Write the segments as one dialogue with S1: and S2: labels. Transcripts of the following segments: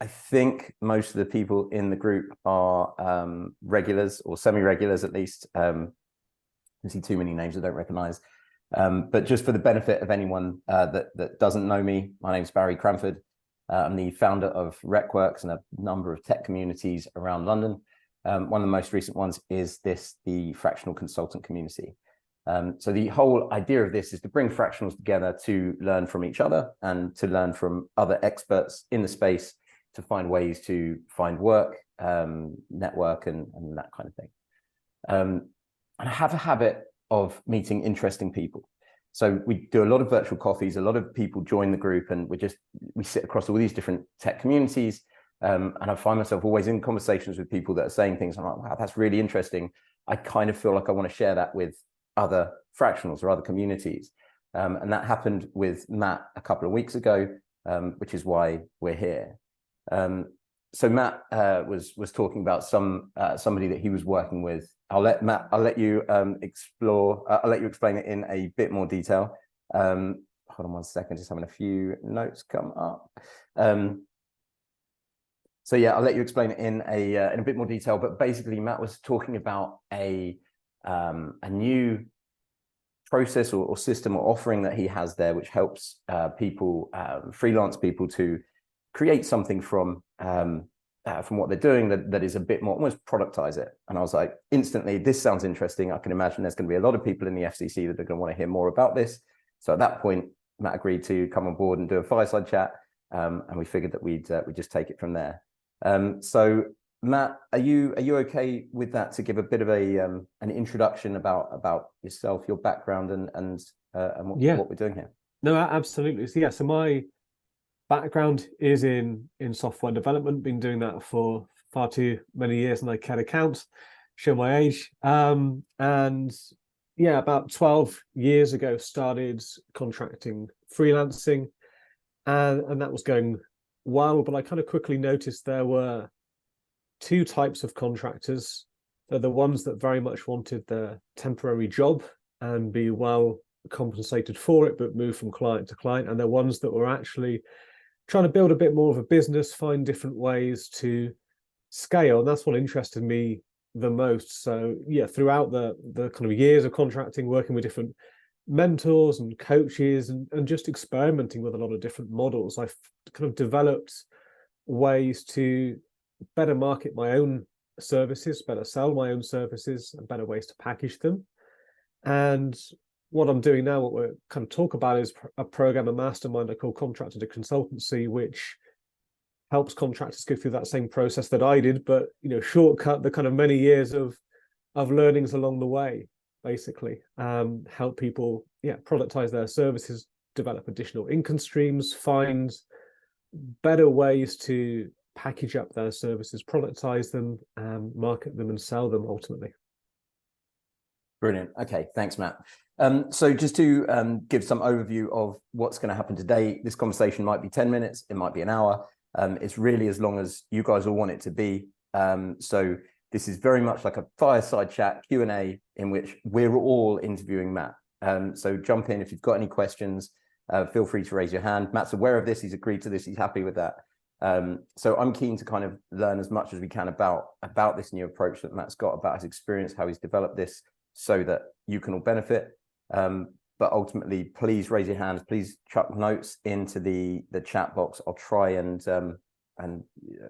S1: I think most of the people in the group are regulars or semi-regulars at least. I see too many names I don't recognize. But just for the benefit of anyone that doesn't know me, my name's Barry Cranford. I'm the founder of RecWorks and a number of tech communities around London. One of the most recent ones is the fractional consultant community. So the whole idea of this is to bring fractionals together to learn from each other and to learn from other experts in the space to find ways to find work, network, and that kind of thing. And I have a habit of meeting interesting people. So we do a lot of virtual coffees, a lot of people join the group, and we sit across all these different tech communities. And I find myself always in conversations with people that are saying things. I'm like, wow, that's really interesting. I kind of feel like I want to share that with other fractionals or other communities. And that happened with Matt a couple of weeks ago, which is why we're here. So Matt was talking about somebody that he was working with. I'll let you explore. I'll let you explain it in a bit more detail. Hold on one second, just having a few notes come up. So yeah, I'll let you explain it in a bit more detail. But basically, Matt was talking about a new process or system or offering that he has there, which helps people, freelance people, to create something from what they're doing that is a bit more, almost productize it. And I was like, instantly, this sounds interesting. I can imagine there's going to be a lot of people in the FCC that are going to want to hear more about this. So at that point, Matt agreed to come on board and do a fireside chat, and we figured that we'd just take it from there. So Matt, are you okay with that, to give a bit of an introduction about yourself, your background, and what we're doing here?
S2: No, absolutely. So yeah, so my background is in software development. Been doing that for far too many years, and I can't count, show my age. And yeah, about 12 years ago, started contracting, freelancing, and that was going well. But I kind of quickly noticed there were two types of contractors. They're the ones that very much wanted their temporary job and be well compensated for it, but move from client to client. And they're ones that were actually trying to build a bit more of a business, find different ways to scale. And that's what interested me the most. So yeah, throughout the kind of years of contracting, working with different mentors and coaches and just experimenting with a lot of different models, I've kind of developed ways to better market my own services, better sell my own services, and better ways to package them. And what I'm doing now, what we're kind of talk about, is a program, a mastermind I call Contractor to Consultancy, which helps contractors go through that same process that I did, but shortcut the kind of many years of learnings along the way, basically. Help people, productize their services, develop additional income streams, find better ways to package up their services, productize them, market them, and sell them ultimately.
S1: Brilliant. Okay, thanks, Matt. So just to give some overview of what's going to happen today, this conversation might be 10 minutes, it might be an hour. It's really as long as you guys all want it to be. So this is very much like a fireside chat, Q&A, in which we're all interviewing Matt. So jump in if you've got any questions. Feel free to raise your hand. Matt's aware of this. He's agreed to this. He's happy with that. So I'm keen to kind of learn as much as we can about this new approach that Matt's got, about his experience, how he's developed this, so that you can all benefit. But ultimately, please raise your hands. Please chuck notes into the chat box. I'll try and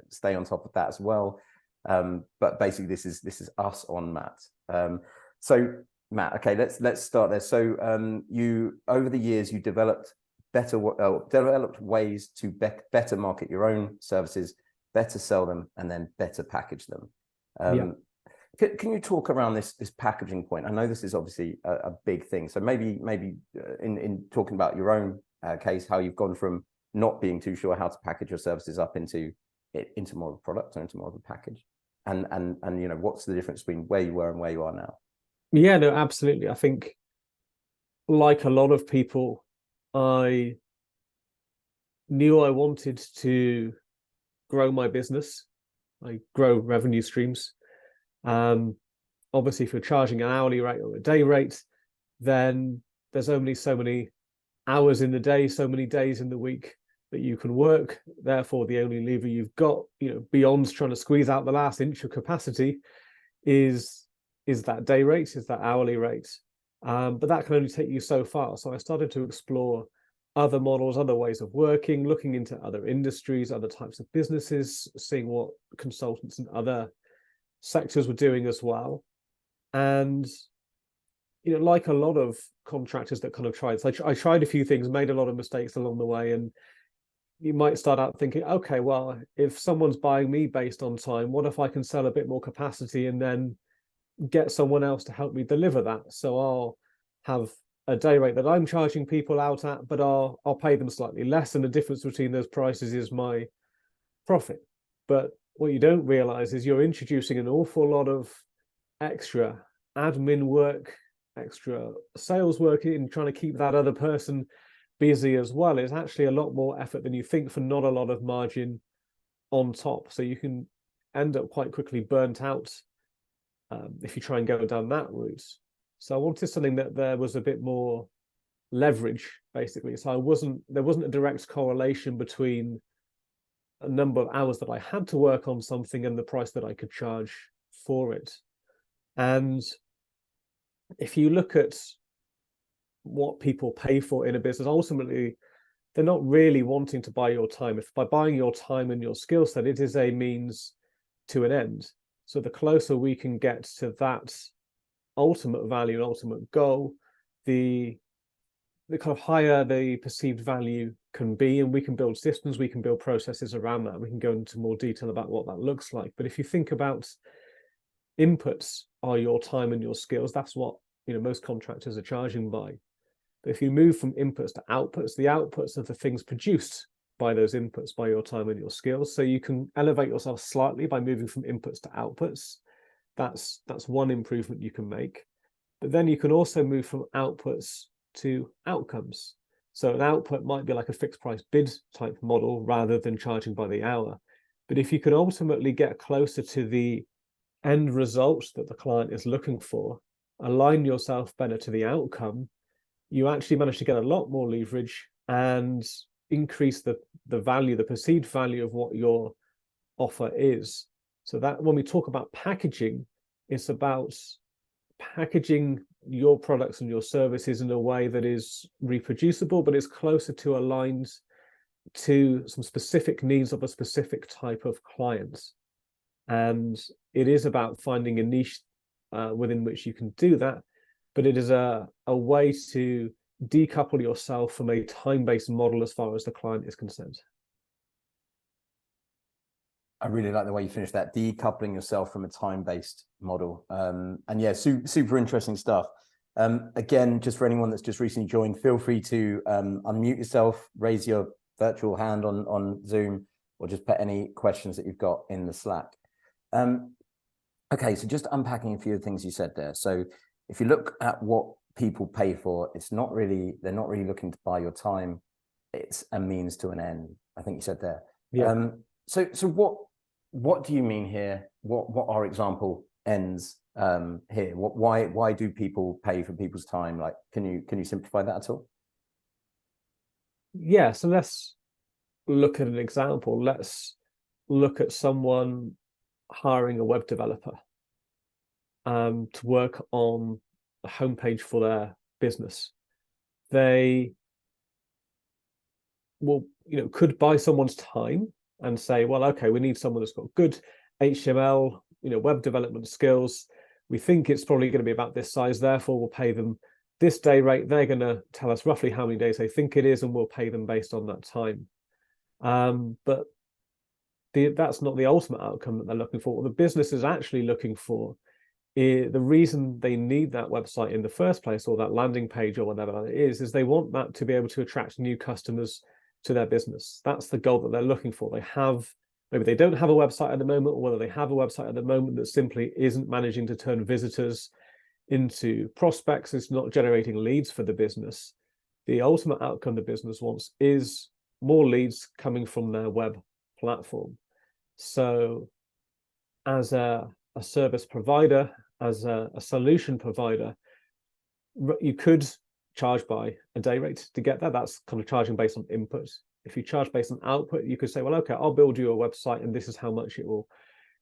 S1: stay on top of that as well. But basically, this is us on Matt. So Matt, okay, let's start there. So you, over the years, you developed ways to better market your own services, better sell them, and then better package them. Can you talk around this packaging point? I know this is obviously a big thing. So maybe in talking about your own case, how you've gone from not being too sure how to package your services up into more of a product or into more of a package, and what's the difference between where you were and where you are now?
S2: Yeah, no, absolutely. I think, like a lot of people, I knew I wanted to grow my business, like grow revenue streams. Obviously, if you're charging an hourly rate or a day rate, then there's only so many hours in the day, so many days in the week that you can work. Therefore, the only lever you've got, beyond trying to squeeze out the last inch of capacity is that day rate, is that hourly rate. But that can only take you so far. So I started to explore other models, other ways of working, looking into other industries, other types of businesses, seeing what consultants and other sectors were doing as well. And like a lot of contractors that kind of tried, so I tried a few things, made a lot of mistakes along the way, and you might start out thinking, okay, well, if someone's buying me based on time, what if I can sell a bit more capacity and then get someone else to help me deliver that? So I'll have a day rate that I'm charging people out at, but I'll pay them slightly less, and the difference between those prices is my profit. But what you don't realize is you're introducing an awful lot of extra admin work, extra sales work in trying to keep that other person busy as well. It's actually a lot more effort than you think for not a lot of margin on top. So you can end up quite quickly burnt out if you try and go down that route. So I wanted something that there was a bit more leverage, basically. So there wasn't a direct correlation between a number of hours that I had to work on something and the price that I could charge for it. And if you look at what people pay for in a business, ultimately, they're not really wanting to buy your time. If by buying your time and your skill set, it is a means to an end. So the closer we can get to that ultimate value and ultimate goal, the kind of higher the perceived value can be, and we can build systems, we can build processes around that. We can go into more detail about what that looks like. But if you think about inputs are your time and your skills, that's what most contractors are charging by. But if you move from inputs to outputs, the outputs are the things produced by those inputs, by your time and your skills. So you can elevate yourself slightly by moving from inputs to outputs. That's one improvement you can make. But then you can also move from outputs to outcomes. So an output might be like a fixed price bid type model rather than charging by the hour. But if you can ultimately get closer to the end result that the client is looking for, align yourself better to the outcome, you actually manage to get a lot more leverage and increase the value, the perceived value of what your offer is. So that when we talk about packaging, it's about packaging your products and your services in a way that is reproducible, but is closer to aligned to some specific needs of a specific type of client. And it is about finding a niche within which you can do that, but it is a way to decouple yourself from a time-based model as far as the client is concerned.
S1: I really like the way you finished that, decoupling yourself from a time-based model. And yeah, super interesting stuff. Again, just for anyone that's just recently joined, feel free to unmute yourself, raise your virtual hand on Zoom, or just put any questions that you've got in the Slack. Okay, so just unpacking a few of the things you said there. So if you look at what people pay for, they're not really looking to buy your time. It's a means to an end, I think you said there.
S2: Yeah.
S1: So what do you mean here? What are example ends here? Why do people pay for people's time? Like, can you simplify that at all?
S2: Yeah, so let's look at an example. Let's look at someone hiring a web developer to work on the homepage for their business. They will, could buy someone's time and say, well, okay, we need someone that's got good HTML, web development skills. We think it's probably going to be about this size, therefore we'll pay them this day rate. They're going to tell us roughly how many days they think it is, and we'll pay them based on that time. But that's not the ultimate outcome that they're looking for. What the business is actually looking for, the reason they need that website in the first place, or that landing page, or whatever it is they want that to be able to attract new customers to their business. That's the goal that they're looking for. Maybe they don't have a website at the moment, or whether they have a website at the moment that simply isn't managing to turn visitors into prospects, it's not generating leads for the business. The ultimate outcome the business wants is more leads coming from their web platform. So as a service provider, as a solution provider, you could charge by a day rate to get that. That's kind of charging based on input. if you charge based on output, you could say, well, okay, I'll build you a website and this is how much it will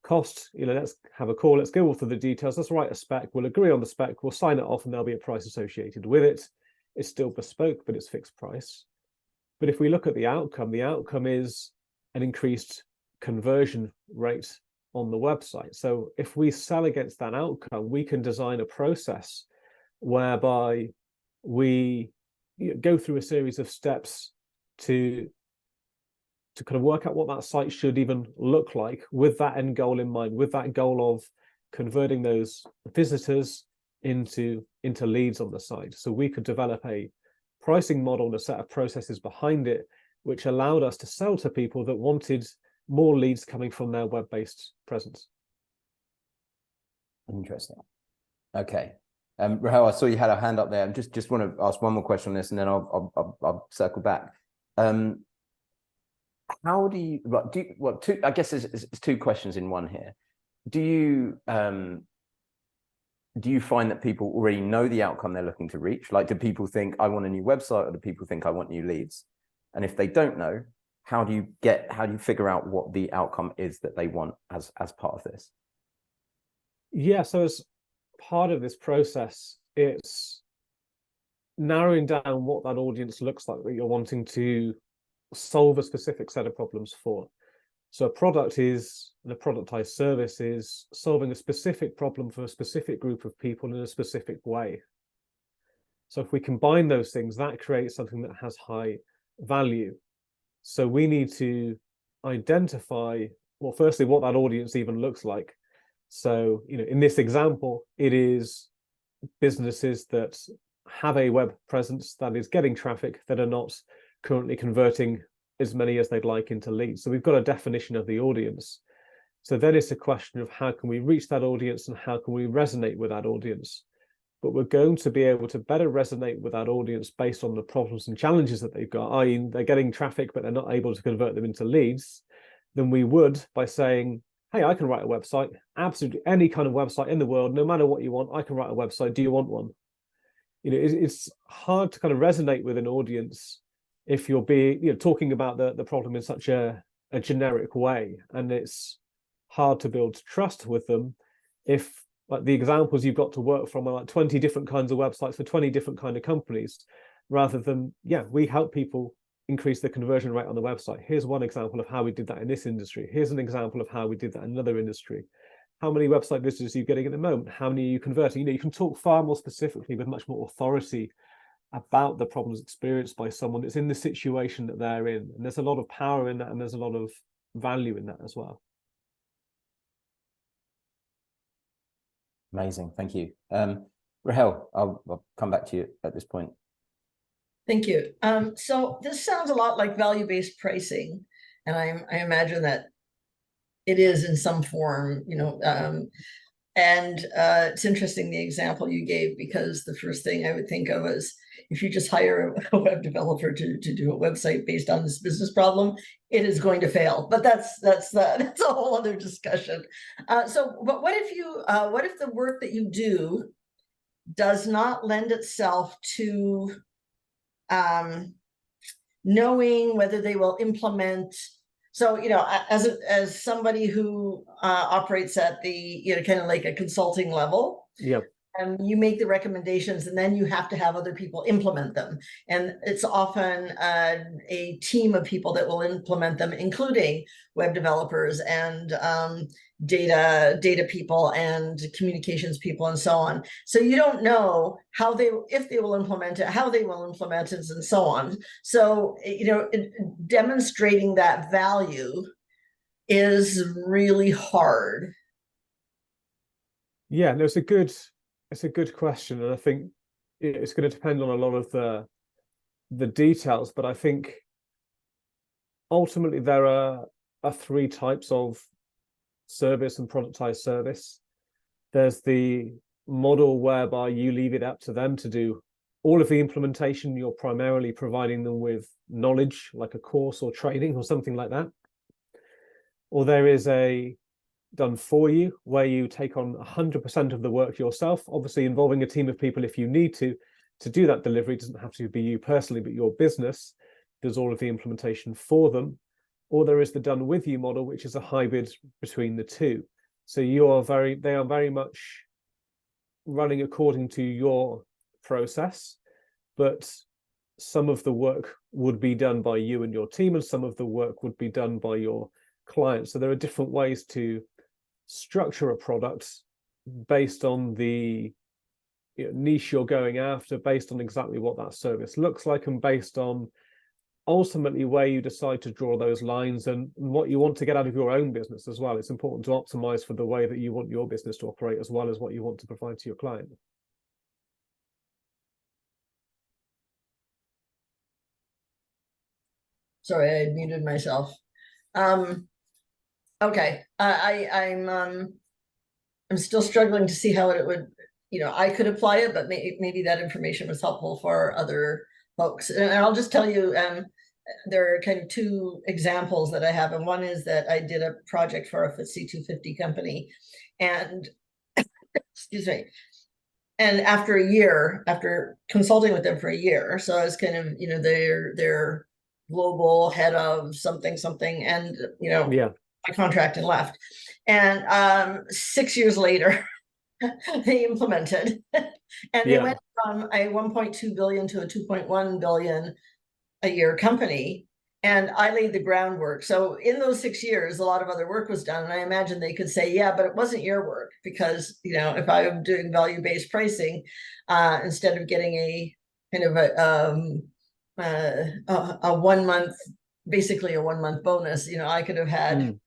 S2: cost. Let's have a call, let's go through the details, let's write a spec, we'll agree on the spec, we'll sign it off, and there'll be a price associated with it. It's still bespoke, but it's fixed price. But if we look at the outcome is an increased conversion rate on the website. So if we sell against that outcome, we can design a process whereby we go through a series of steps to kind of work out what that site should even look like, with that end goal in mind, with that goal of converting those visitors into leads on the site. So we could develop a pricing model and a set of processes behind it, which allowed us to sell to people that wanted more leads coming from their web-based presence.
S1: Interesting. Okay. Rahel, I saw you had a hand up there. I just want to ask one more question on this, and then I'll circle back. How do you, I guess it's two questions in one here. Do you find that people already know the outcome they're looking to reach? Like, do people think I want a new website, or do people think I want new leads? And if they don't know, how do you figure out what the outcome is that they want as part of this?
S2: Yeah, so as part of this process, it's narrowing down what that audience looks like that you're wanting to solve a specific set of problems for. So a product is, and a productized service is, solving a specific problem for a specific group of people in a specific way. So if we combine those things, that creates something that has high value. So we need to identify, well, firstly, what that audience even looks like. So, in this example, it is businesses that have a web presence that is getting traffic that are not currently converting as many as they'd like into leads. So we've got a definition of the audience. So then it's a question of how can we reach that audience and how can we resonate with that audience. But we're going to be able to better resonate with that audience based on the problems and challenges that they've got, i.e. they're getting traffic, but they're not able to convert them into leads, than we would by saying, hey, I can write a website, absolutely any kind of website in the world, no matter what you want, I can write a website. Do you want one? It's hard to kind of resonate with an audience if you're talking about the problem in such a generic way, and it's hard to build trust with them if, like, the examples you've got to work from are like 20 different kinds of websites for 20 different kind of companies, rather than, we help people increase the conversion rate on the website. Here's one example of how we did that in this industry. Here's an example of how we did that in another industry. How many website visitors are you getting at the moment? How many are you converting? You can talk far more specifically with much more authority about the problems experienced by someone that's in the situation that they're in. And there's a lot of power in that, and there's a lot of value in that as well.
S1: Amazing, thank you. Rahel, I'll come back to you at this point.
S3: Thank you. So this sounds a lot like value-based pricing, and I imagine that it is in some form, and it's interesting the example you gave, because the first thing I would think of is if you just hire a web developer to do a website based on this business problem, it is going to fail. But that's a whole other discussion. But what if the work that you do does not lend itself to knowing whether they will implement? So, as somebody who operates at the, kind of like a consulting level, you make the recommendations, and then you have to have other people implement them. And it's often a team of people that will implement them, including web developers and data people and communications people and so on. So you don't know if they will implement it, how they will implement it, and so on. So, demonstrating that value is really hard.
S2: Yeah, no, it's a good question, and I think it's going to depend on a lot of the details. But I think ultimately there are three types of service and productized service. There's the model whereby you leave it up to them to do all of the implementation. You're primarily providing them with knowledge, like a course or training or something like that. Or there is a done for you, where you take on 100% of the work yourself, obviously involving a team of people if you need to do that delivery. It doesn't have to be you personally, but your business. does all of the implementation for them, or there is the done with you model, which is a hybrid between the two. So they are very much running according to your process, but some of the work would be done by you and your team, and some of the work would be done by your client. So there are different ways to structure a product based on the niche you're going after, based on exactly what that service looks like, and based on ultimately where you decide to draw those lines and what you want to get out of your own business as well. It's important to optimize for the way that you want your business to operate, as well as what you want to provide to your client.
S3: Sorry, I muted myself. Okay, I'm still struggling to see how it would, I could apply it, but maybe that information was helpful for other folks. And I'll just tell you, there are kind of two examples that I have. And one is that I did a project for a FTSE 250 company, and excuse me. And after consulting with them for a year, so I was kind of, their global head of something, and, I contracted and left. And 6 years later, they implemented, and they went from a 1.2 billion to a 2.1 billion a year company. And I laid the groundwork. So in those 6 years, a lot of other work was done. And I imagine they could say, yeah, but it wasn't your work, because, if I'm doing value-based pricing, instead of getting a kind of a 1 month, basically a 1 month bonus, I could have had,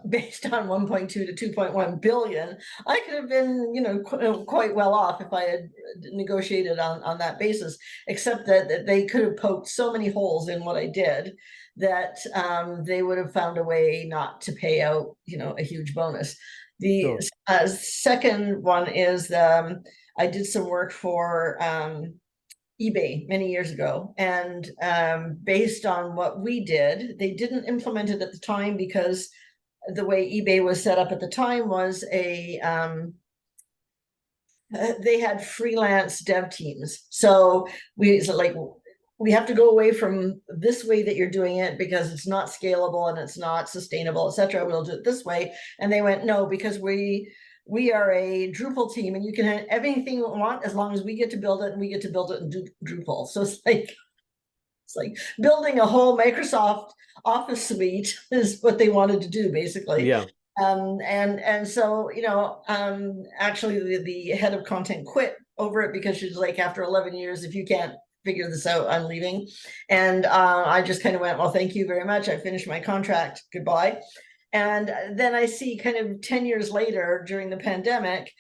S3: based on 1.2 to 2.1 billion, I could have been, quite well off if I had negotiated on that basis, except that they could have poked so many holes in what I did that they would have found a way not to pay out, a huge bonus. The second one is I did some work for eBay many years ago, and based on what we did, they didn't implement it at the time, because the way eBay was set up at the time was they had freelance dev teams. So we have to go away from this way that you're doing it, because it's not scalable and it's not sustainable, etc. We'll do it this way. And they went, no, because we are a Drupal team, and you can have everything you want as long as we get to build it, and we get to build it in Drupal. So it's like building a whole Microsoft Office suite is what they wanted to do, basically.
S2: Yeah.
S3: And so, actually the head of content quit over it, because she's like, after 11 years, if you can't figure this out, I'm leaving. And I just kind of went, well, thank you very much. I finished my contract. Goodbye. And then I see kind of 10 years later, during the pandemic,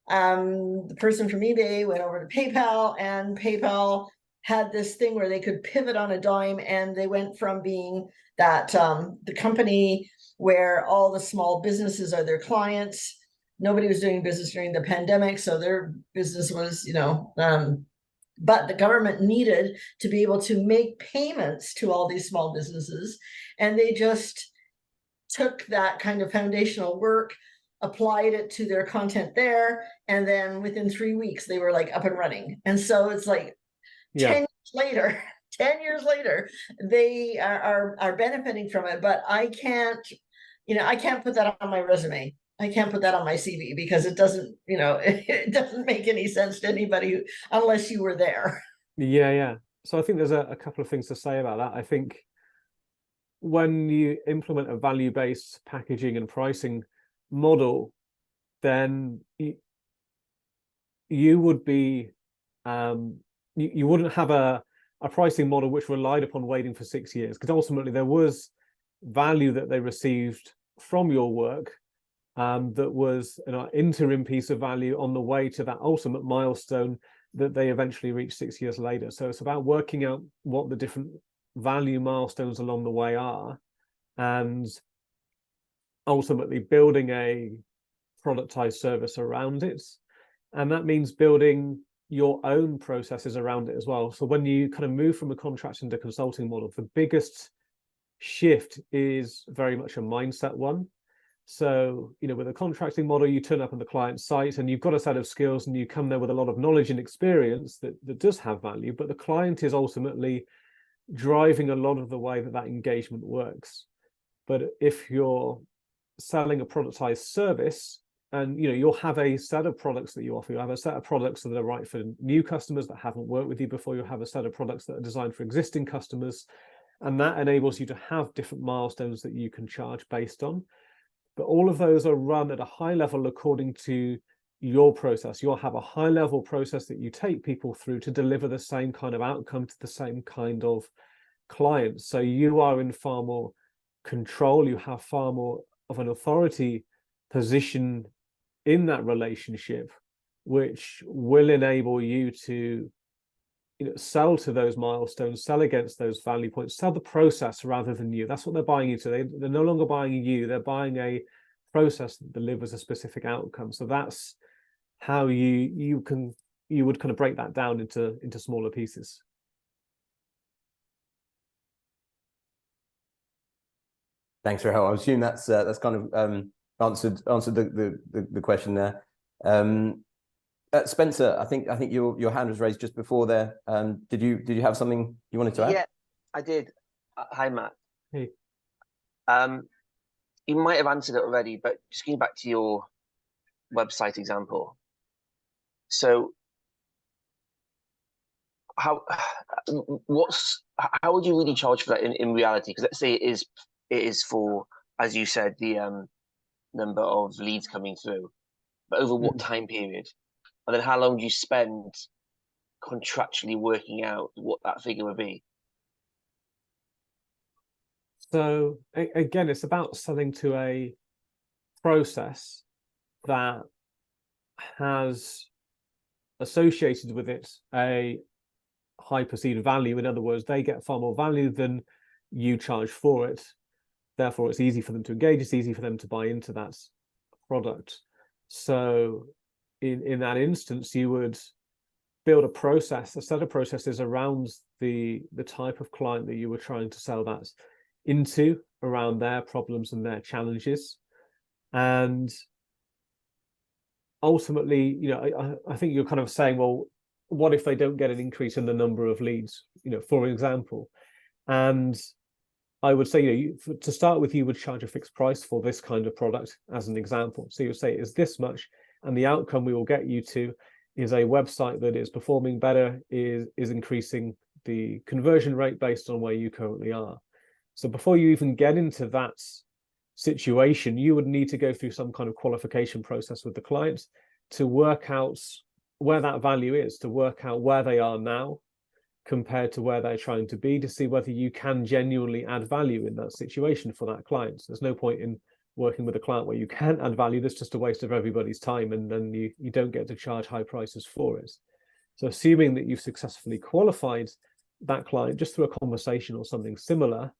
S3: the person from eBay went over to PayPal, and PayPal had this thing where they could pivot on a dime, and they went from being that the company where all the small businesses are their clients. Nobody was doing business during the pandemic, so their business was, but the government needed to be able to make payments to all these small businesses, and they just took that kind of foundational work, applied it to their content there, and then within 3 weeks they were like up and running. And so it's like 10 years later, they are benefiting from it, but I can't put that on my resume. I can't put that on my CV, because it doesn't, it doesn't make any sense to anybody unless you were there.
S2: Yeah. So I think there's a couple of things to say about that. I think when you implement a value-based packaging and pricing model, then you would be you wouldn't have a pricing model which relied upon waiting for 6 years, because ultimately there was value that they received from your work, that was an interim piece of value on the way to that ultimate milestone that they eventually reached 6 years later. So it's about working out what the different value milestones along the way are, and ultimately building a productized service around it. And that means building your own processes around it as well. So when you kind of move from a contracting to consulting model, the biggest shift is very much a mindset one. So, with a contracting model, you turn up on the client site and you've got a set of skills, and you come there with a lot of knowledge and experience that does have value, but the client is ultimately driving a lot of the way that that engagement works. But if you're selling a productized service, and you'll have a set of products that you offer, you have a set of products that are right for new customers that haven't worked with you before, you'll have a set of products that are designed for existing customers, and that enables you to have different milestones that you can charge based on. But all of those are run at a high level according to your process. You'll have a high level process that you take people through to deliver the same kind of outcome to the same kind of clients. So you are in far more control, you have far more of an authority position in that relationship, which will enable you to sell to those milestones, sell against those value points, sell the process rather than you. That's what they're buying into. They're no longer buying you, they're buying a process that delivers a specific outcome. So that's how you would kind of break that down into smaller pieces.
S1: Thanks, Rahul. I assume that's kind of answered the question there. Spencer, I think your hand was raised just before there. Did you have something you wanted to add?
S4: Yeah, I did. Hi, Matt.
S2: Hey.
S4: You might have answered it already, but just getting back to your website example. So, how would you really charge for that in reality? Because let's say it is for, as you said, the number of leads coming through, but over what time period? And then how long do you spend contractually working out what that figure would be?
S2: So again, it's about selling to a process that has associated with it a high perceived value. In other words, they get far more value than you charge for it. Therefore, it's easy for them to engage. It's easy for them to buy into that product. So in that instance, you would build a process, a set of processes around the type of client that you were trying to sell that into, around their problems and their challenges. And ultimately, I think you're kind of saying, well, what if they don't get an increase in the number of leads, for example? And I would say, to start with, you would charge a fixed price for this kind of product, as an example. So you say it's this much, and the outcome we will get you to is a website that is performing better, is increasing the conversion rate based on where you currently are. So before you even get into that situation, you would need to go through some kind of qualification process with the client to work out where that value is, to work out where they are now compared to where they're trying to be, to see whether you can genuinely add value in that situation for that client. There's no point in working with a client where you can't add value. That's just a waste of everybody's time, and then you don't get to charge high prices for it. So assuming that you've successfully qualified that client just through a conversation or something similar,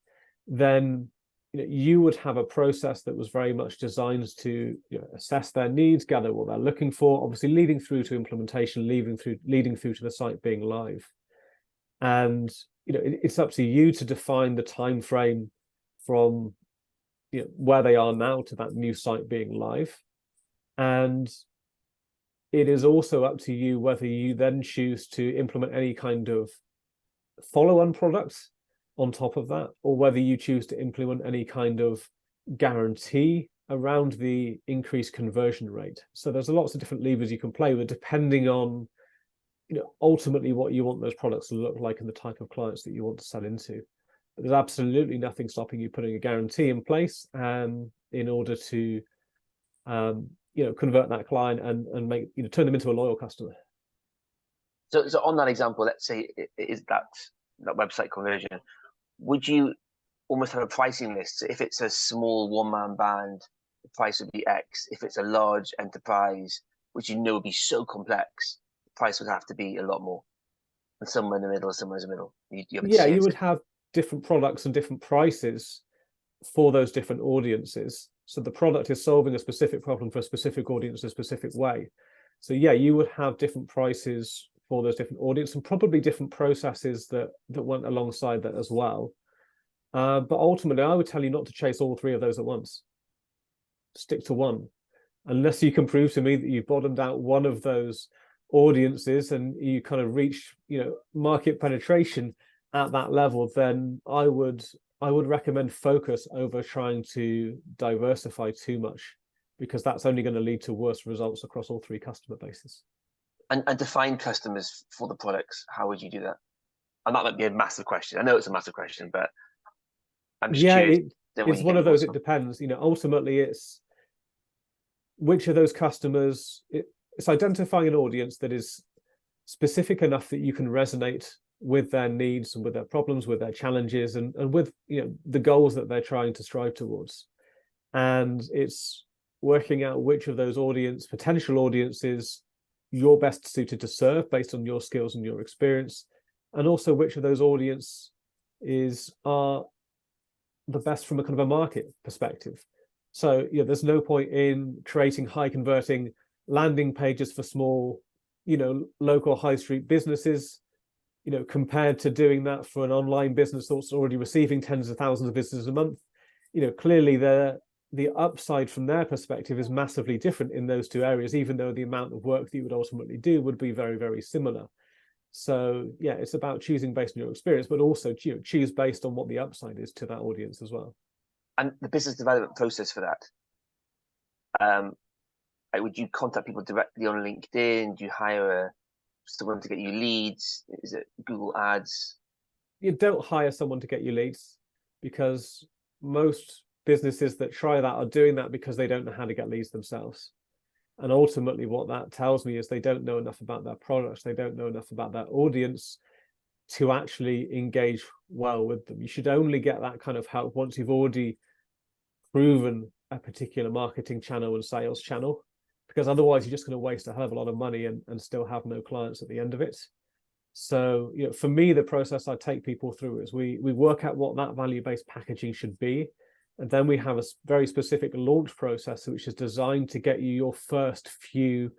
S2: then you would have a process that was very much designed to assess their needs, gather what they're looking for, obviously leading through to implementation, leading through to the site being live. And it's up to you to define the time frame from where they are now to that new site being live. And it is also up to you whether you then choose to implement any kind of follow-on products on top of that, or whether you choose to implement any kind of guarantee around the increased conversion rate. So there's lots of different levers you can play with, depending on ultimately what you want those products to look like and the type of clients that you want to sell into. But there's absolutely nothing stopping you putting a guarantee in place in order to convert that client and make turn them into a loyal customer.
S4: So on that example, let's say it is that website conversion, would you almost have a pricing list? So if it's a small one-man band, the price would be X. If it's a large enterprise, which would be so complex, the price would have to be a lot more. And somewhere in the middle, you would have
S2: different products and different prices for those different audiences. So the product is solving a specific problem for a specific audience a specific way. So you would have different prices for those different audiences, and probably different processes that went alongside that as well. But ultimately, I would tell you not to chase all three of those at once. Stick to one, unless you can prove to me that you've bottomed out one of those audiences and you kind of reach market penetration. at that level, then I would recommend focus over trying to diversify too much, because that's only going to lead to worse results across all three customer bases.
S4: And define customers for the products. How would you do that? And that might be a massive question. I know it's a massive question, but I'm just curious.
S2: It's one of those, it depends. Ultimately it's which of those customers, it's identifying an audience that is specific enough that you can resonate with their needs and with their problems, with their challenges, and with the goals that they're trying to strive towards. And it's working out which of those potential audiences you're best suited to serve based on your skills and your experience, and also which of those audiences are the best from a kind of a market perspective. So there's no point in creating high converting landing pages for small, local high street businesses, compared to doing that for an online business that's already receiving tens of thousands of visitors a month. Clearly the upside from their perspective is massively different in those two areas, even though the amount of work that you would ultimately do would be very, very similar. So yeah, it's about choosing based on your experience, but also choose based on what the upside is to that audience as well.
S4: And the business development process for that, would you contact people directly on LinkedIn? Do you hire someone to get you leads? Is it Google Ads?
S2: You don't hire someone to get you leads, because most businesses that try that are doing that because they don't know how to get leads themselves. And ultimately what that tells me is they don't know enough about their products. They don't know enough about their audience to actually engage well with them. You should only get that kind of help once you've already proven a particular marketing channel and sales channel, because otherwise you're just going to waste a hell of a lot of money and still have no clients at the end of it. So for me, the process I take people through is we work out what that value-based packaging should be, and then we have a very specific launch process which is designed to get you your first few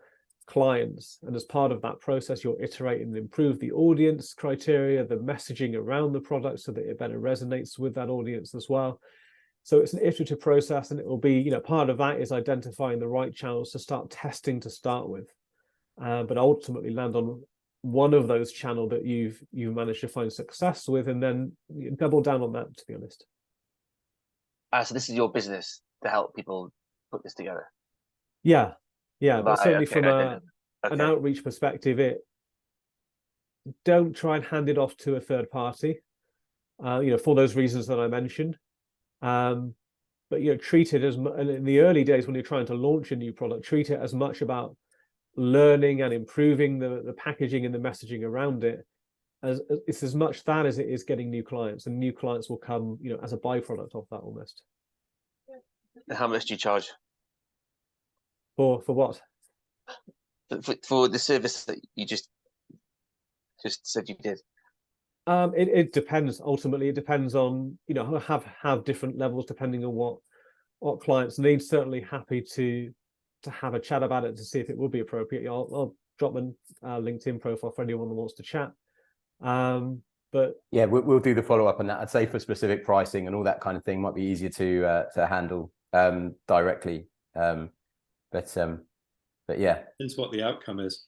S2: clients. And as part of that process, you'll iterate and improve the audience criteria, the messaging around the product, so that it better resonates with that audience as well. So it's an iterative process, and it will be, part of that is identifying the right channels to start testing to start with, but ultimately land on one of those channels that you've managed to find success with, and then double down on that, to be honest.
S4: So this is your business to help people put this together.
S2: Yeah, but certainly from an outreach perspective, don't try and hand it off to a third party, for those reasons that I mentioned. But treat it as in the early days when you're trying to launch a new product, treat it as much about learning and improving the packaging and the messaging around it as it's as much that as it is getting new clients, and new clients will come as a byproduct of that almost.
S4: How much do you charge
S2: for what?
S4: For the service that you just said you did?
S2: It depends. Ultimately, it depends on have different levels depending on what clients need. Certainly happy to have a chat about it to see if it would be appropriate. I'll drop a LinkedIn profile for anyone that wants to chat. But
S1: yeah, we'll do the follow-up on that. I'd say for specific pricing and all that kind of thing might be easier to handle directly. But yeah,
S5: depends what the outcome is.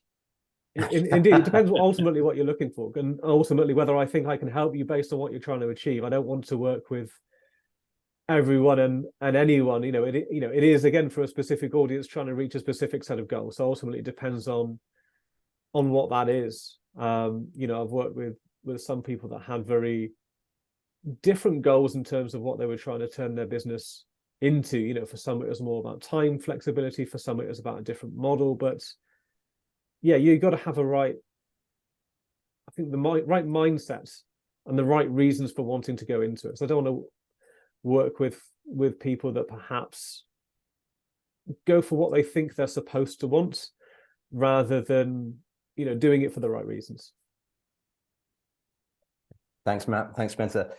S2: Indeed, it depends ultimately what you're looking for, and ultimately whether I think I can help you based on what you're trying to achieve. I don't want to work with everyone and anyone. It is again for a specific audience trying to reach a specific set of goals. So ultimately, it depends on what that is. I've worked with some people that had very different goals in terms of what they were trying to turn their business into. For some it was more about time flexibility, for some it was about a different model, but yeah, you've got to have the right mindset and the right reasons for wanting to go into it. So I don't want to work with people that perhaps go for what they think they're supposed to want rather than doing it for the right reasons.
S1: Thanks, Matt. Thanks, Spencer.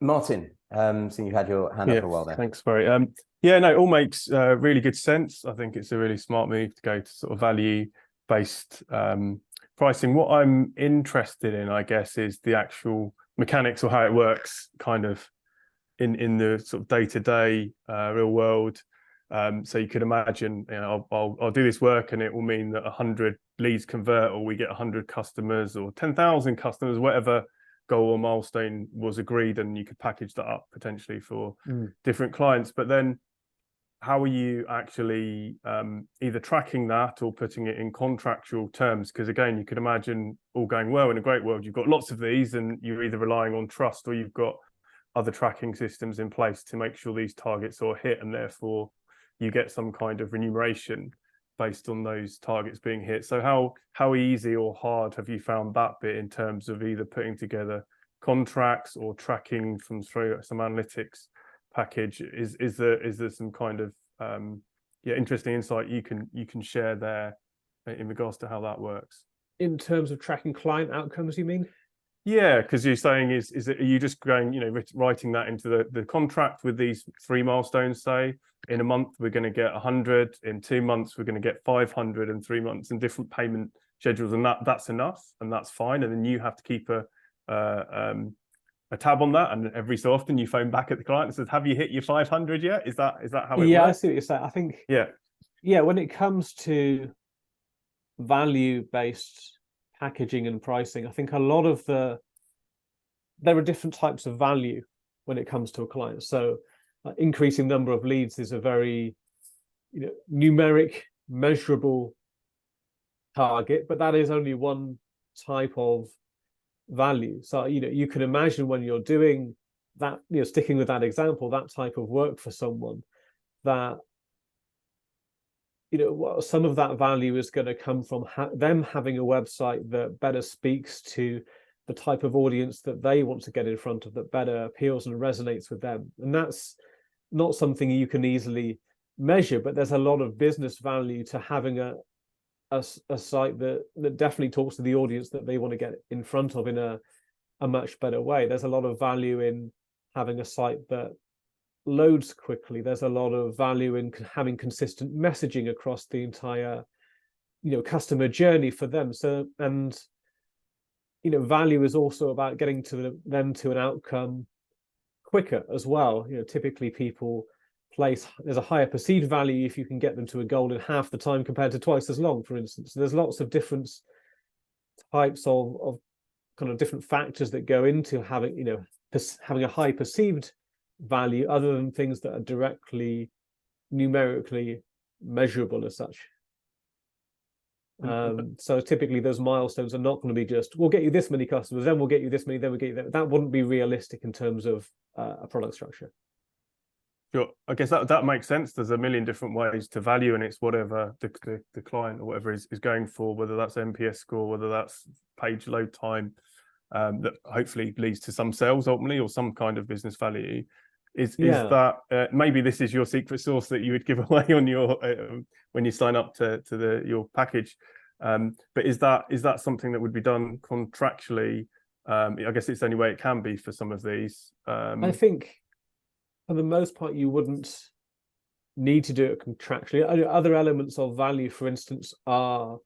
S1: Martin, seeing you've had your hand up for a while there.
S6: Thanks, Barry. Yeah, no, it all makes really good sense. I think it's a really smart move to go to sort of value-based pricing. What I'm interested in, I guess, is the actual mechanics or how it works kind of in the sort of day-to-day real world. So you could imagine, I'll do this work and it will mean that 100 leads convert, or we get 100 customers or 10,000 customers, whatever goal or milestone was agreed, and you could package that up potentially for different clients. But then how are you actually either tracking that or putting it in contractual terms? Because again, you could imagine all going well in a great world, you've got lots of these and you're either relying on trust or you've got other tracking systems in place to make sure these targets are hit, and therefore you get some kind of remuneration based on those targets being hit. So how easy or hard have you found that bit in terms of either putting together contracts or tracking from through some analytics package? Is there some kind of interesting insight you can share there in regards to how that works?
S2: In terms of tracking client outcomes, you mean?
S6: Yeah, because you're saying are you just going, writing that into the contract with these 3 milestones, say in a month we're going to get 100, in 2 months we're going to get 500, in 3 months, and different payment schedules, and that's enough and that's fine, and then you have to keep a tab on that, and every so often you phone back at the client and says, have you hit your 500 yet? Is that how it works?
S2: I see what you're saying. I think when it comes to value-based packaging and pricing, I think a lot of there are different types of value when it comes to a client. So increasing number of leads is a very numeric, measurable target, but that is only one type of value. So you can imagine when you're doing that, sticking with that example, that type of work for someone, that some of that value is going to come from them having a website that better speaks to the type of audience that they want to get in front of, that better appeals and resonates with them. And that's not something you can easily measure, but there's a lot of business value to having a site that definitely talks to the audience that they want to get in front of in a much better way. There's a lot of value in having a site that loads quickly. There's a lot of value in having consistent messaging across the entire customer journey for them. So, and value is also about getting to them to an outcome quicker as well. Typically people there's a higher perceived value if you can get them to a goal in half the time compared to twice as long, for instance. So there's lots of different types of kind of different factors that go into having having a high perceived value, other than things that are directly numerically measurable as such. So typically those milestones are not going to be just, we'll get you this many customers, then we'll get you this many, then we'll get you that. That wouldn't be realistic in terms of a product structure. Sure.
S6: I guess that makes sense. There's a million different ways to value, and it's whatever the client or whatever is going for, whether that's NPS score, whether that's page load time, that hopefully leads to some sales ultimately or some kind of business value. Is that maybe this is your secret sauce that you would give away on your when you sign up to your package, but is that something that would be done contractually? I guess it's the only way it can be for some of these.
S2: I think for the most part you wouldn't need to do it contractually. Other elements of value, for instance, are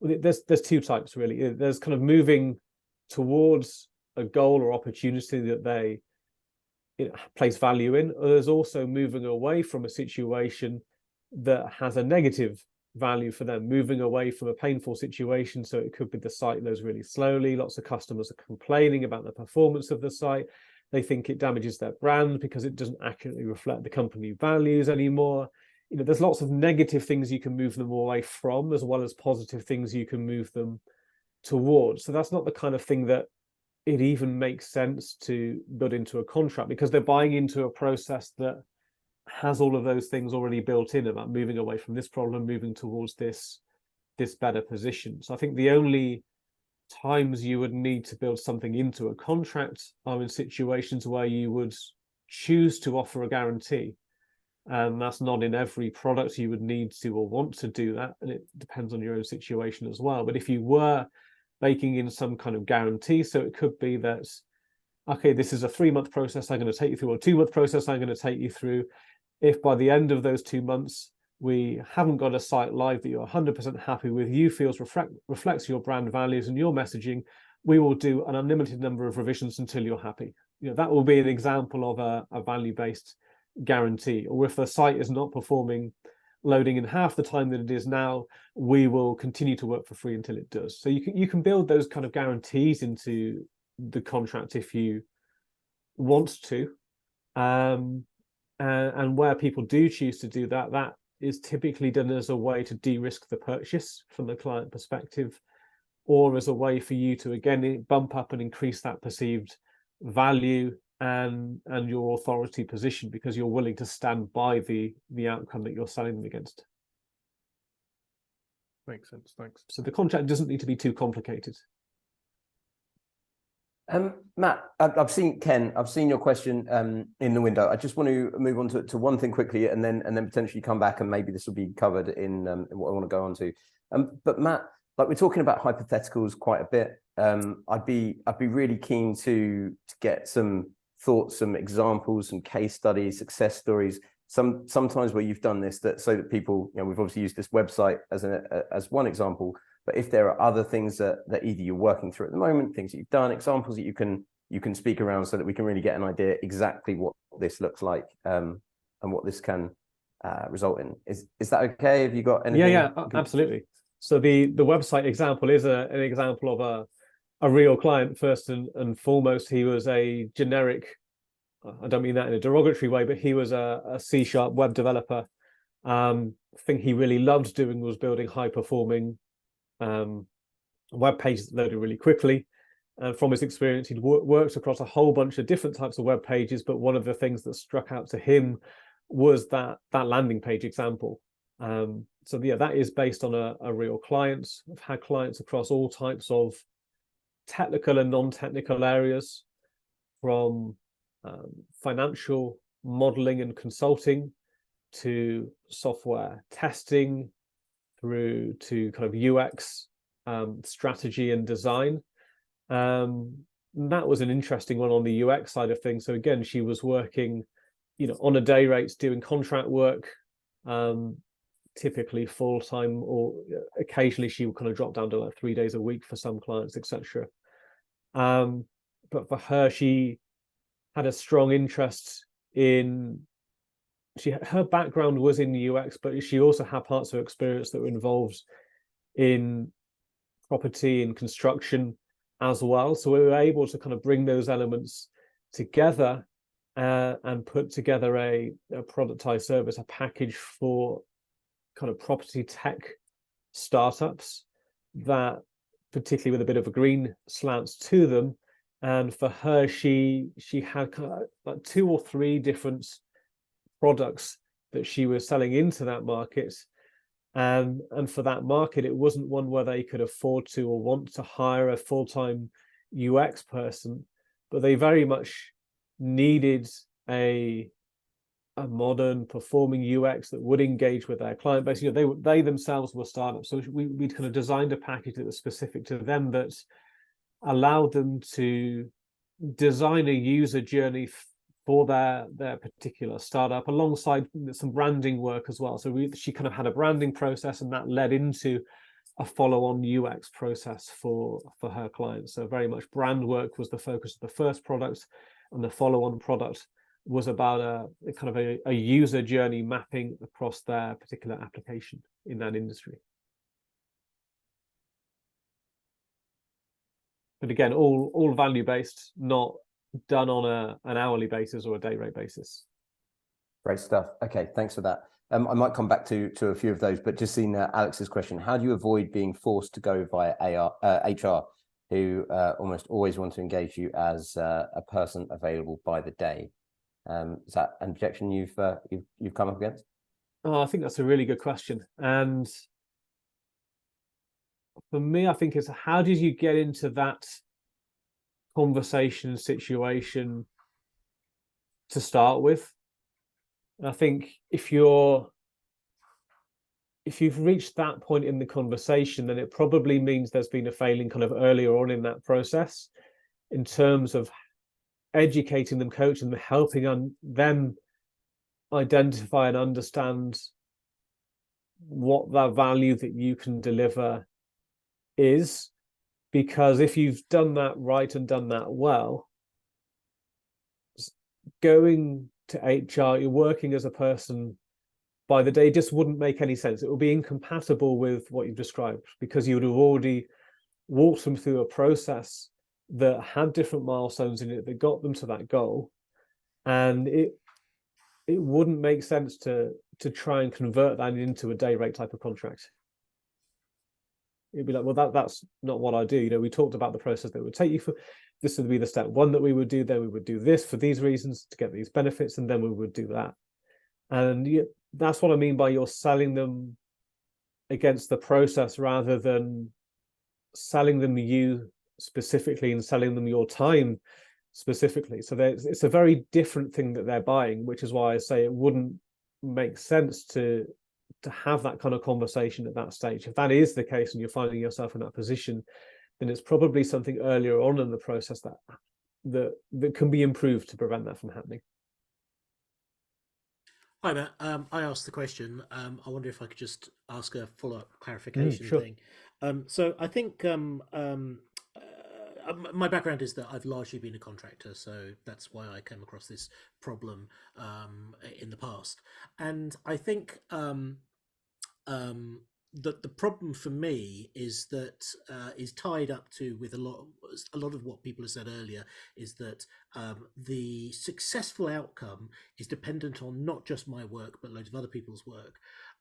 S2: there's 2 types really. There's kind of moving towards a goal or opportunity that they place value in. There's also moving away from a situation that has a negative value for them, moving away from a painful situation. So it could be the site loads really slowly, lots of customers are complaining about the performance of the site, they think it damages their brand because it doesn't accurately reflect the company values anymore. There's lots of negative things you can move them away from, as well as positive things you can move them towards. So that's not the kind of thing that it even makes sense to build into a contract, because they're buying into a process that has all of those things already built in about moving away from this problem, moving towards this better position. So I think the only times you would need to build something into a contract are in situations where you would choose to offer a guarantee. And that's not in every product you would need to or want to do that. And it depends on your own situation as well. But if you were baking in some kind of guarantee, so it could be that, okay, this is a 3-month process I'm going to take you through, or a 2-month process I'm going to take you through. If by the end of those 2 months we haven't got a site live that you're 100% happy with, you feels reflects your brand values and your messaging, we will do an unlimited number of revisions until you're happy. That will be an example of a value-based guarantee. Or if the site is not performing, loading in half the time that it is now, we will continue to work for free until it does. So you can build those kind of guarantees into the contract if you want to. And where people do choose to do that, that is typically done as a way to de-risk the purchase from the client perspective, or as a way for you to, again, bump up and increase that perceived value and your authority position, because you're willing to stand by the outcome that you're selling them against.
S6: Makes sense, thanks.
S2: So the contract doesn't need to be too complicated.
S1: Matt, I've seen your question in the window. I just want to move on to one thing quickly, and then potentially come back, and maybe this will be covered in what I want to go on to. But Matt, like, we're talking about hypotheticals quite a bit. I'd be really keen to get some thoughts, some examples, some case studies, success stories. Sometimes where you've done this, so that people, we've obviously used this website as one example. But if there are other things that either you're working through at the moment, things that you've done, examples that you can speak around, so that we can really get an idea exactly what this looks like, and what this can result in. Is that okay? Have you got anything?
S2: Yeah, absolutely. So the website example is an example of a real client first and foremost. He was a generic, I don't mean that in a derogatory way, but he was a C# web developer. Thing he really loved doing was building high performing web pages that loaded really quickly. And from his experience, he'd worked across a whole bunch of different types of web pages, but one of the things that struck out to him was that landing page example. So yeah, that is based on a real client. I've had clients across all types of technical and non-technical areas, from financial modeling and consulting to software testing, through to kind of UX strategy and design. That was an interesting one on the UX side of things. So again, she was working, on a day rate, doing contract work, typically full-time, or occasionally she would kind of drop down to like 3 days a week for some clients, etc. But for her, she had a strong interest in, her background was in UX, but she also had parts of her experience that were involved in property and construction as well. So we were able to kind of bring those elements together and put together a productized service, a package for kind of property tech startups, that particularly with a bit of a green slant to them. And for her, she had kind of like 2 or 3 different products that she was selling into that market, and for that market, it wasn't one where they could afford to or want to hire a full-time UX person, but they very much needed a modern performing UX that would engage with their client base. They themselves were startups, so we'd kind of designed a package that was specific to them, that allowed them to design a user journey for their particular startup, alongside some branding work as well. So she kind of had a branding process, and that led into a follow-on UX process for her clients. So very much brand work was the focus of the first product, and the follow-on product was about a kind of a user journey mapping across their particular application in that industry. But again, all value-based, not done on an hourly basis or a day rate basis.
S1: Great stuff. Okay, thanks for that. I might come back to a few of those, but just seen Alex's question: how do you avoid being forced to go via HR, who almost always want to engage you as a person available by the day? Is that an objection you've come up against?
S2: Oh, I think that's a really good question. And for me, I think it's, how did you get into that conversation situation to start with? And I think if you've reached that point in the conversation, then it probably means there's been a failing kind of earlier on in that process, in terms of educating them, coaching them, helping them identify and understand what the value that you can deliver is. Because if you've done that right and done that well, going to HR, you're working as a person by the day, just wouldn't make any sense. It would be incompatible with what you've described, because you would have already walked them through a process that had different milestones in it that got them to that goal, and it wouldn't make sense to try and convert that into a day rate type of contract. It'd be like, well, that's not what I do. You know, we talked about the process that would take you for. This would be the step one that we would do. Then we would do this for these reasons to get these benefits, and then we would do that. And that's what I mean by you're selling them against the process rather than selling them you specifically and selling them your time specifically. So it's a very different thing that they're buying, which is why I say it wouldn't make sense to have that kind of conversation at that stage. If that is the case and you're finding yourself in that position, then it's probably something earlier on in the process that can be improved to prevent that from happening.
S5: Hi Matt, I asked the question. I wonder if I could just ask a follow-up clarification
S2: sure.
S5: thing. So I think my background is that I've largely been a contractor, so that's why I came across this problem in the past. And I think that the problem for me is that is tied up to with a lot of what people have said earlier, is that the successful outcome is dependent on not just my work but loads of other people's work.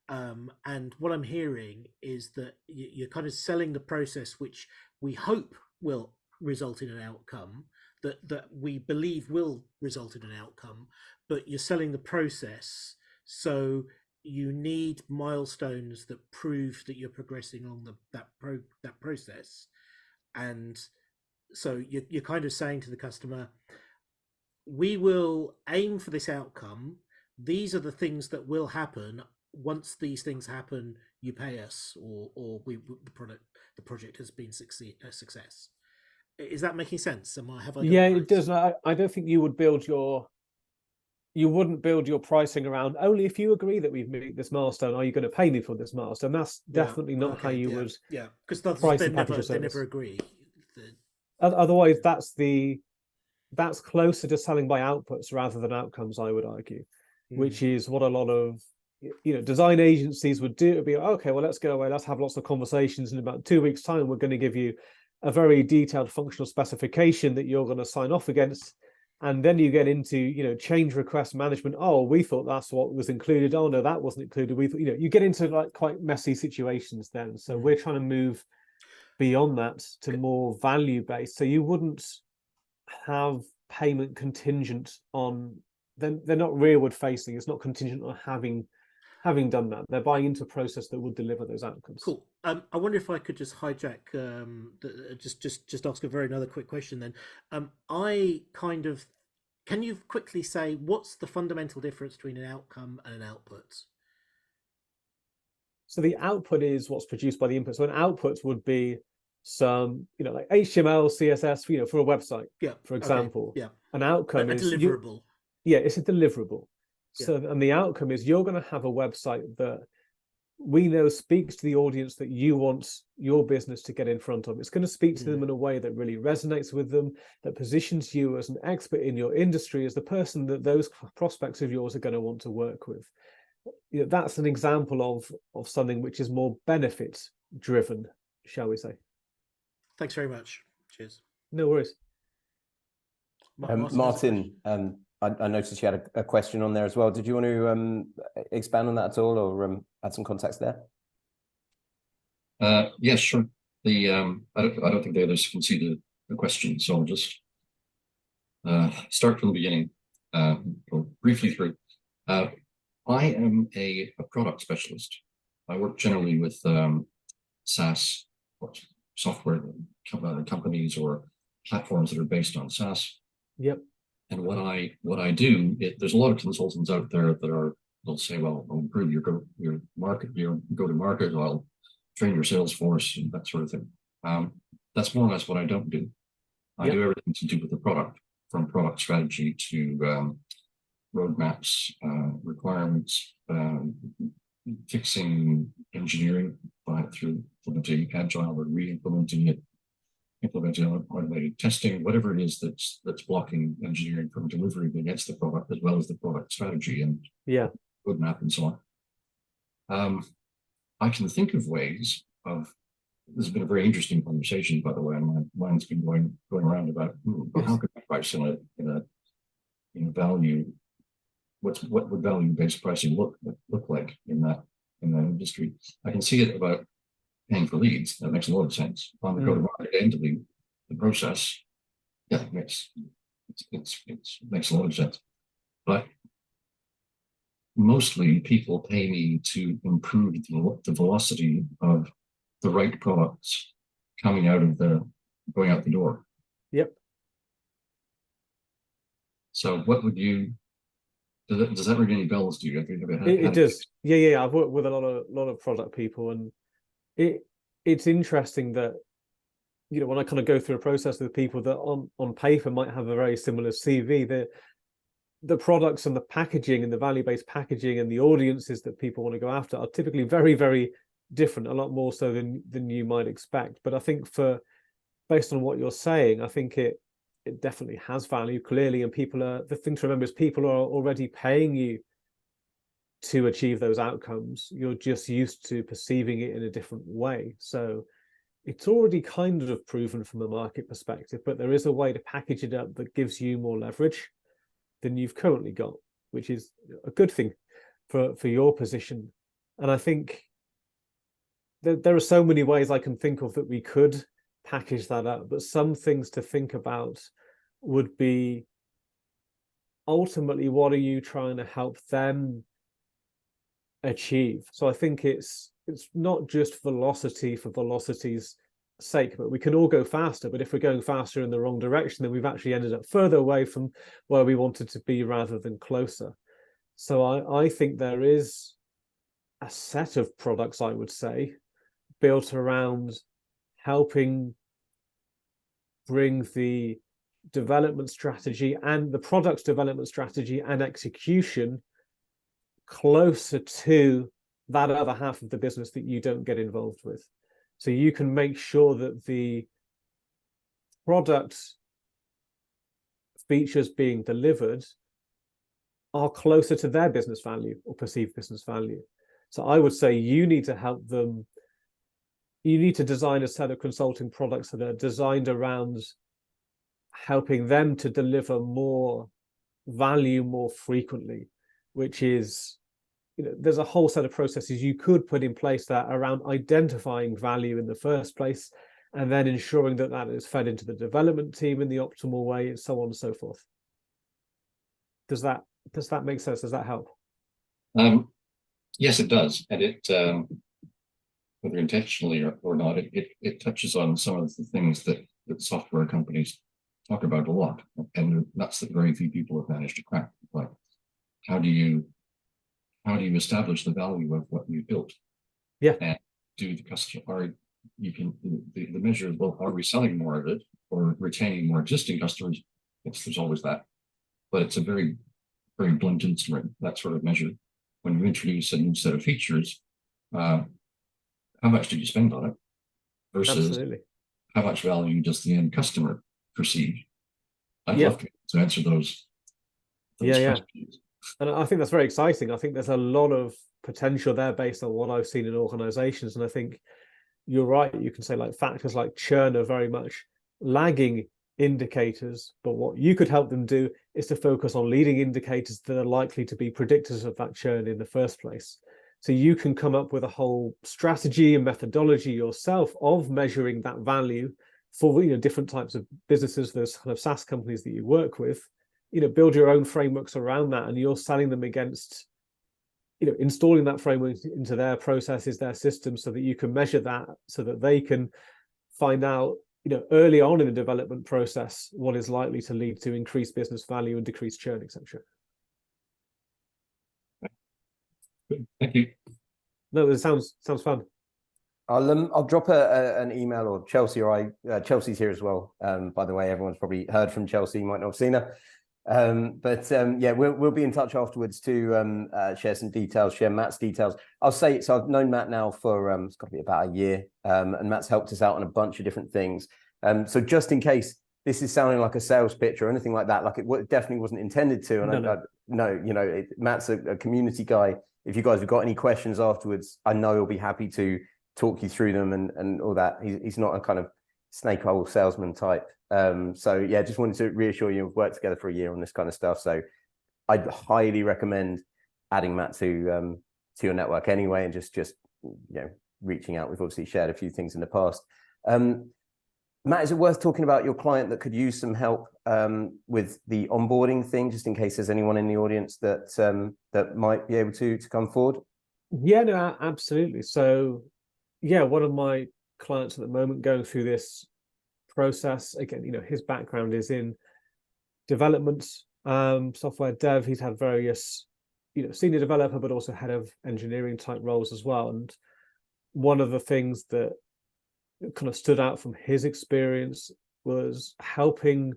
S5: And what I'm hearing is that you're kind of selling the process which we hope will result in an outcome, that we believe will result in an outcome, but you're selling the process, so you need milestones that prove that you're progressing along that process. And so you're kind of saying to the customer, we will aim for this outcome, these are the things that will happen. Once these things happen, you pay us, or the project has been a success. Is that making sense?
S2: Yeah, it does. I don't think you wouldn't build your pricing around only if you agree that we've made this milestone, are you going to pay me for this milestone? That's definitely not how you would.
S5: Yeah, because they never agree.
S2: Otherwise, that's closer to selling by outputs rather than outcomes, I would argue, which is what a lot of design agencies would do. It'd be okay, well, let's go away, let's have lots of conversations. In about 2 weeks' time, we're going to give you a very detailed functional specification that you're going to sign off against. And then you get into, change request management. Oh, we thought that's what was included. Oh, no, that wasn't included. We thought, you get into like quite messy situations then. So we're trying to move beyond that to more value-based. So you wouldn't have payment contingent on, they're not rearward facing. It's not contingent on having done that. They're buying into a process that would deliver those outcomes.
S5: Cool. I wonder if I could just hijack, just ask another quick question then. Can you quickly say what's the fundamental difference between an outcome and an output?
S2: So the output is what's produced by the input. So an output would be some, like HTML, CSS, for a website, for example.
S5: Okay. Yeah.
S2: An outcome
S5: is a deliverable.
S2: It's a deliverable.
S5: Yeah.
S2: So, and the outcome is you're going to have a website that we know speaks to the audience that you want your business to get in front of. It's going to speak to them in a way that really resonates with them, that positions you as an expert in your industry, as the person that those prospects of yours are going to want to work with. That's an example of something which is more benefit driven, shall we say.
S5: Thanks very much. Cheers.
S2: No worries.
S1: Martin, I noticed you had a question on there as well. Did you want to expand on that at all, or add some context there?
S7: Yes, sure. I don't think the others can see the question, so I'll just start from the beginning, or briefly through. I am a product specialist. I work generally with SaaS or software companies or platforms that are based on SaaS.
S2: Yep.
S7: And what I do, there's a lot of consultants out there they'll say, well, I'll improve your go-to-market, I'll train your sales force and that sort of thing. That's more or less what I don't do. I do everything to do with the product, from product strategy to roadmaps, requirements, fixing engineering through implementing Agile or re-implementing it, implementing automated testing, whatever it is that's blocking engineering from delivering against the product, as well as the product strategy and roadmap and so on. I can think of ways of this has been a very interesting conversation, by the way, and my mind's been going around about how can I price in a value. What would value-based pricing look like in that industry? I can see it about paying for leads. That makes a lot of sense. On the go-to-market end of the process, yeah, it makes a lot of sense. But mostly people pay me to improve the velocity of the right products going out the door.
S2: Yep.
S7: So what would you, does that ring any bells to you?
S2: It does. Yeah. I've worked with a lot of product people, and it's interesting that, you know, when I kind of go through a process with people that on paper might have a very similar CV, the products and the packaging and the value-based packaging and the audiences that people want to go after are typically very, very different, a lot more so than you might expect. But I think based on what you're saying, I think it definitely has value, clearly, and the thing to remember is people are already paying you to achieve those outcomes. You're just used to perceiving it in a different way. So it's already kind of proven from a market perspective, but there is a way to package it up that gives you more leverage than you've currently got, which is a good thing for your position. And I think there are so many ways I can think of that we could package that up, but some things to think about would be, ultimately, what are you trying to help them achieve? So I think it's not just velocity for velocity's sake, but we can all go faster. But if we're going faster in the wrong direction, then we've actually ended up further away from where we wanted to be rather than closer. So I think there is a set of products, I would say, built around helping bring the development strategy and the product development strategy and execution closer to that other half of the business that you don't get involved with. So you can make sure that the product features being delivered are closer to their business value or perceived business value. So I would say you need to help them. You need to design a set of consulting products that are designed around helping them to deliver more value more frequently, which is, you know, there's a whole set of processes you could put in place that around identifying value in the first place, and then ensuring that that is fed into the development team in the optimal way, and so on and so forth. Does that make sense? Does that help?
S7: Yes, it does. And it, whether intentionally or not, it touches on some of the things that software companies talk about a lot, and that's that very few people have managed to crack. Like, how do you establish the value of what you've built?
S2: Yeah.
S7: And do the customer, the measure of, well, are we selling more of it or retaining more existing customers? Yes, there's always that, but it's a very, very blunt instrument, that sort of measure. When you introduce a new set of features, how much did you spend on it versus
S2: Absolutely.
S7: How much value does the end customer perceive? I'd
S2: Yeah.
S7: love to answer those questions.
S2: And I think that's very exciting. I think there's a lot of potential there based on what I've seen in organizations. And I think you're right. You can say like factors like churn are very much lagging indicators, but what you could help them do is to focus on leading indicators that are likely to be predictors of that churn in the first place. So you can come up with a whole strategy and methodology yourself of measuring that value for, you know, different types of businesses, those kind of SaaS companies that you work with. You know, build your own frameworks around that, and you're selling them against, you know, installing that framework into their processes, their systems, so that you can measure that, so that they can find out, you know, early on in the development process what is likely to lead to increased business value and decreased churn, etc.
S7: Thank you.
S2: No, it sounds fun.
S1: I'll drop an email, or Chelsea or I. Chelsea's here as well. By the way, everyone's probably heard from Chelsea. You might not have seen her. Yeah, we'll be in touch afterwards to share some details, share Matt's details. I'll say, so I've known Matt now for it's got to be about a year, and Matt's helped us out on a bunch of different things. So just in case this is sounding like a sales pitch or anything like that, like it definitely wasn't intended to. And no, you know, Matt's a community guy. If you guys have got any questions afterwards, I know he'll be happy to talk you through them and all that. He's not a kind of snake oil salesman type. So yeah, just wanted to reassure you, we've worked together for a year on this kind of stuff. So I'd highly recommend adding Matt to your network anyway, and just reaching out. We've obviously shared a few things in the past. Matt, is it worth talking about your client that could use some help with the onboarding thing, just in case there's anyone in the audience that might be able to come forward?
S2: Yeah, no, absolutely. So yeah, one of my clients at the moment going through this process, again, his background is in development, software dev. He's had various senior developer, but also head of engineering type roles as well. And one of the things that kind of stood out from his experience was helping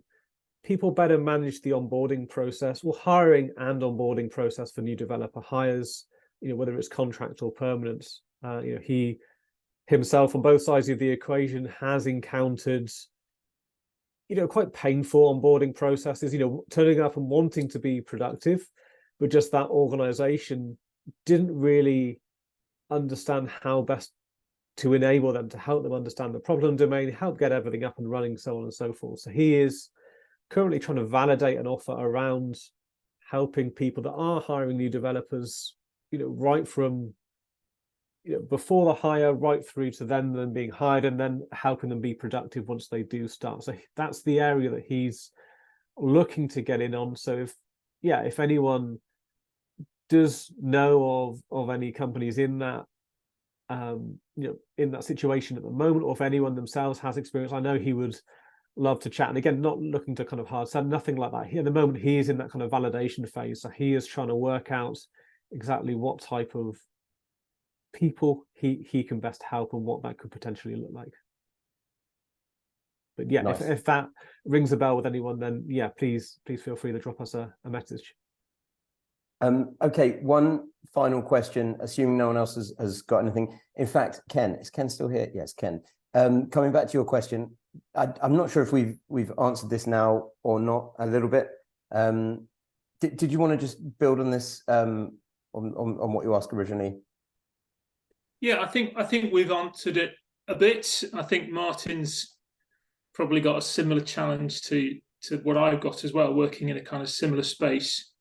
S2: people better manage the onboarding process, or hiring and onboarding process for new developer hires, whether it's contract or permanent. He himself on both sides of the equation has encountered quite painful onboarding processes, turning up and wanting to be productive, but just that organization didn't really understand how best to enable them, to help them understand the problem domain, help get everything up and running, so on and so forth. So he is currently trying to validate an offer around helping people that are hiring new developers, right from before the hire right through to them being hired, and then helping them be productive once they do start. So that's the area that he's looking to get in on. So if anyone does know of any companies in that in that situation at the moment, or if anyone themselves has experience, I know he would love to chat. And again, not looking to kind of hard sell, nothing like that. At the moment, he is in that kind of validation phase. So he is trying to work out exactly what type of people he can best help and what that could potentially look like. But yeah, nice. if that rings a bell with anyone, then yeah, please feel free to drop us a message.
S1: Okay, one final question, assuming no one else has got anything. In fact, Ken, is Ken still here? Yes, Ken. Coming back to your question, I'm not sure if we've answered this now or not a little bit. Did you want to just build on this on what you asked originally?
S8: Yeah, I think we've answered it a bit. I think Martin's probably got a similar challenge to what I've got as well, working in a kind of similar space,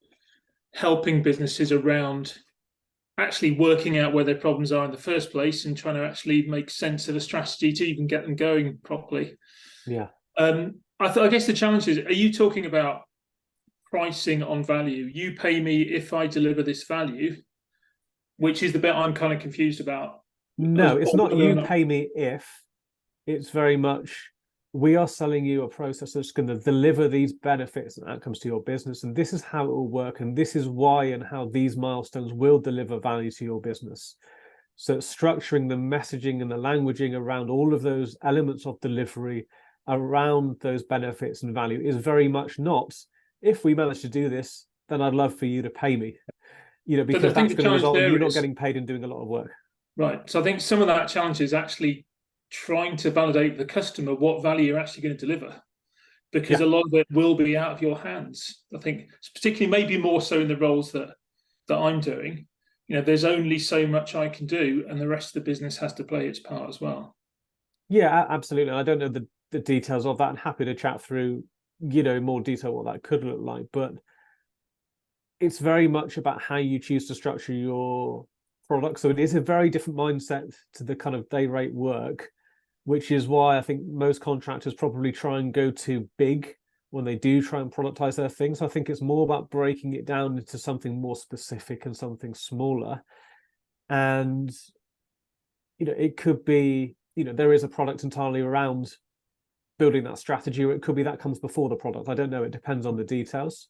S8: helping businesses around actually working out where their problems are in the first place and trying to actually make sense of a strategy to even get them going properly.
S2: Yeah.
S8: I guess the challenge is, are you talking about pricing on value? You pay me if I deliver this value, which is the bit I'm kind of confused about.
S2: No, it's not you pay me if. It's very much, we are selling you a process that's going to deliver these benefits and outcomes to your business, and this is how it will work, and this is why and how these milestones will deliver value to your business. So structuring the messaging and the languaging around all of those elements of delivery around those benefits and value is very much not, if we manage to do this, then I'd love for you to pay me. Because that's going to result in you not getting paid and doing a lot of work.
S8: Right. So I think some of that challenge is actually trying to validate the customer what value you're actually going to deliver, because a lot of it will be out of your hands. I think particularly maybe more so in the roles that I'm doing, there's only so much I can do, and the rest of the business has to play its part as well.
S2: Yeah, absolutely. I don't know the details of that. I'm happy to chat through, in more detail what that could look like, but it's very much about how you choose to structure your product. So it is a very different mindset to the kind of day rate work, which is why I think most contractors probably try and go too big when they do try and productize their things. I think it's more about breaking it down into something more specific and something smaller. And, it could be, there is a product entirely around building that strategy, or it could be that comes before the product. I don't know. It depends on the details.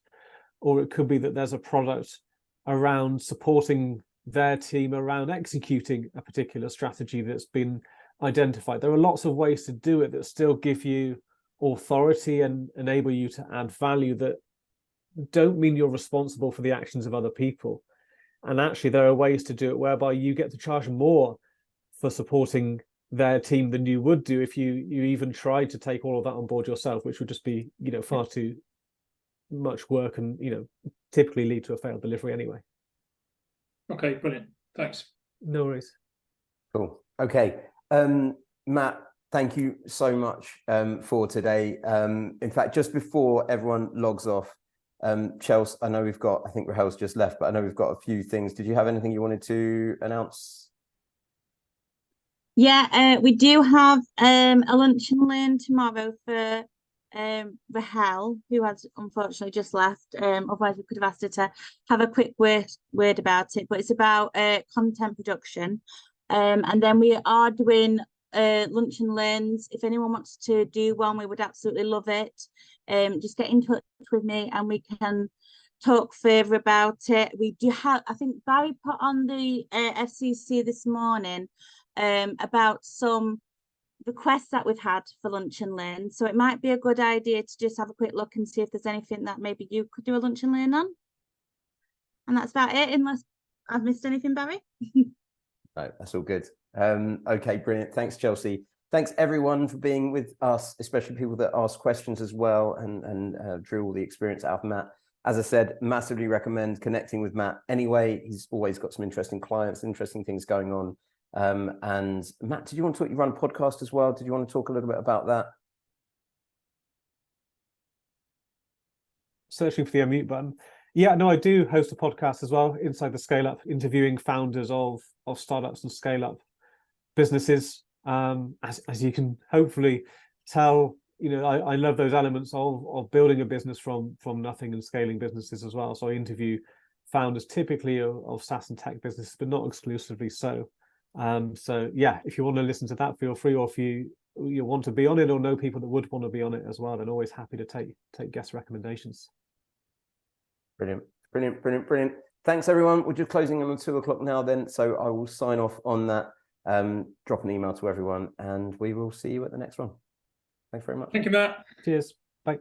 S2: Or it could be that there's a product around supporting their team around executing a particular strategy that's been identified. There are lots of ways to do it that still give you authority and enable you to add value that don't mean you're responsible for the actions of other people. And actually, there are ways to do it whereby you get to charge more for supporting their team than you would do if you even tried to take all of that on board yourself, which would just be, far too much work and, typically lead to a failed delivery anyway.
S8: Okay, brilliant. Thanks.
S2: No worries.
S1: Cool. Okay. Matt, thank you so much for today. In fact, just before everyone logs off, Chelsea, I know I think Rahel's just left, but I know we've got a few things. Did you have anything you wanted to announce?
S9: Yeah, we do have a lunch and learn tomorrow for Rahel, who has unfortunately just left. Otherwise we could have asked her to have a quick word about it, but it's about content production. And then we are doing lunch and learns. If anyone wants to do one, we would absolutely love it. Just get in touch with me and we can talk further about it. We do have, I think Barry put on the FCC this morning about some requests that we've had for lunch and learn. So it might be a good idea to just have a quick look and see if there's anything that maybe you could do a lunch and learn on. And that's about it, unless I've missed anything, Barry.
S1: No, that's all good. Okay, brilliant. Thanks, Chelsea. Thanks everyone for being with us, especially people that ask questions as well and drew all the experience out of Matt. As I said, massively recommend connecting with Matt anyway. He's always got some interesting clients, interesting things going on. And Matt, did you want to talk? You run a podcast as well. Did you want to talk a little bit about that?
S2: Searching for the unmute button. Yeah, no, I do host a podcast as well, Inside the Scale Up, interviewing founders of startups and scale up businesses. As you can hopefully tell, you know, I love those elements of building a business from nothing and scaling businesses as well. So I interview founders typically of SaaS and tech businesses, but not exclusively so. So yeah, if you want to listen to that, feel free, or if you want to be on it or know people that would want to be on it as well, then always happy to take guest recommendations.
S1: Brilliant, brilliant, brilliant, brilliant. Thanks everyone. We're just closing on 2 o'clock now then, so I will sign off on that. Drop an email to everyone and we will see you at the next one. Thanks very much.
S8: Thank you, Matt.
S2: Cheers. Bye.